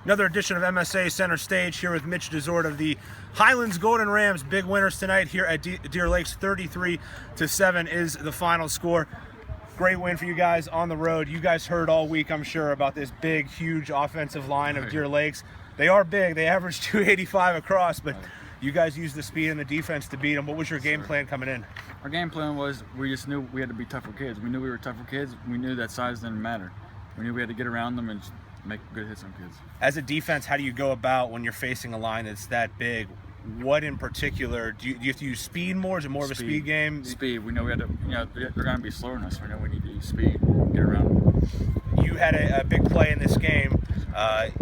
Another edition of MSA Center Stage here with Mitch Dezort of the Highlands Golden Rams. Big winners tonight here at Deer Lakes. 33-7 is the final score. Great win for you guys on the road. You guys heard all week, I'm sure, about this big, huge offensive line of Deer Lakes. They are big. They average 285 across, but you guys used the speed and the defense to beat them. What was your game plan coming in? Our game plan was we just knew we had to be tougher kids. We knew we were tougher kids. We knew that size didn't matter. We knew we had to get around them and just make good hits on kids. As a defense, how do you go about when you're facing a line that's that big? What in particular, do you have to use speed more? Is it more of a speed game? Speed. We know we had to, they're going to be slower than us. We know we need to use speed, get around them. You had a big play in this game.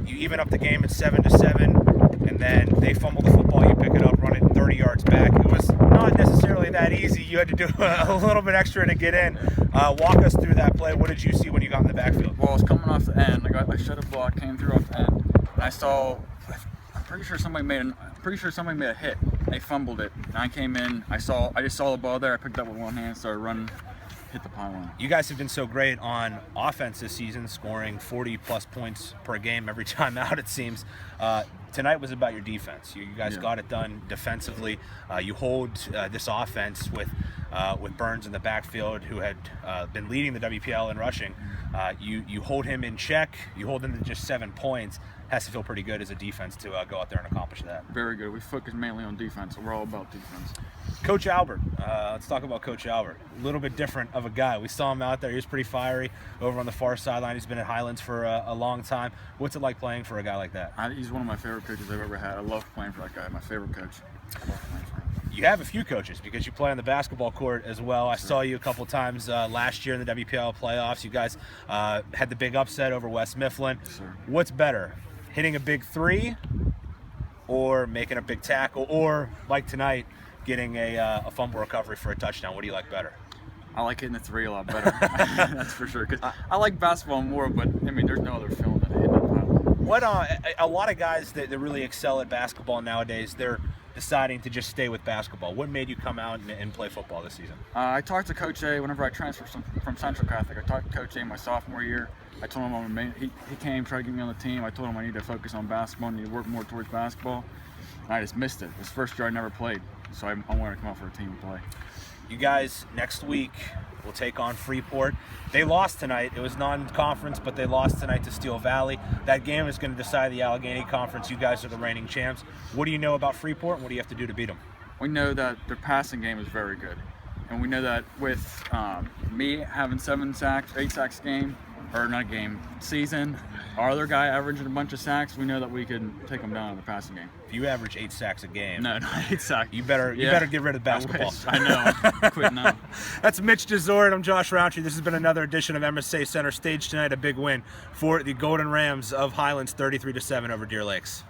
You even up the game at 7-7, and then they fumble the football. You pick it up, run it 30 yards back. It was not necessarily that easy. You had to do a little bit extra to get in. Walk us through that play. What did you see when you got in the backfield? Well, I was coming off the end. I shut a block, came through off the end, and I saw. I'm pretty sure somebody made a hit. They fumbled it, and I came in. I just saw the ball there. I picked it up with one hand, started running, hit the pylon. You guys have been so great on offense this season, scoring 40-plus points per game every time out, it seems. Tonight was about your defense. You guys got it done defensively. You hold this offense with Burns in the backfield, who had been leading the WPL in rushing. You hold him in check. You hold him to just 7 points. Has to feel pretty good as a defense to go out there and accomplish that. Very good. We focus mainly on defense, so we're all about defense. Coach Albert, let's talk about Coach Albert. A little bit different of a guy. We saw him out there. He was pretty fiery over on the far sideline. He's been at Highlands for a long time. What's it like playing for a guy like that? He's one of my favorite coaches I've ever had. I love playing for that guy. My favorite coach. I love playing for him. You have a few coaches because you play on the basketball court as well. I saw you a couple times last year in the WPL playoffs. You guys had the big upset over West Mifflin. What's better, hitting a big three or making a big tackle, or like tonight, getting a fumble recovery for a touchdown? What do you like better? I like hitting the three a lot better. That's for sure. Because I like basketball more, but I mean, there's no other feeling than hitting that pylon. What a lot of guys that really excel at basketball nowadays, they're deciding to just stay with basketball. What made you come out and play football this season? I talked to Coach A whenever I transferred from Central Catholic. I talked to Coach A my sophomore year. I told him he came, tried to get me on the team. I told him I need to focus on basketball, I need to work more towards basketball. And I just missed it. This first year I never played, so I wanted to come out for a team and play. You guys next week will take on Freeport. They lost tonight. It was non-conference, but they lost tonight to Steel Valley. That game is going to decide the Allegheny Conference. You guys are the reigning champs. What do you know about Freeport, and what do you have to do to beat them? We know that their passing game is very good. And we know that with me having 8 sacks season, our other guy averaging a bunch of sacks, we know that we can take them down in the passing game. If you average 8 sacks a game, no, not 8 sacks. You better get rid of basketball. I know. Quit now. That's Mitch Dezort. I'm Josh Rowntree. This has been another edition of MSA Center Stage tonight. A big win for the Golden Rams of Highlands, 33-7 over Deer Lakes.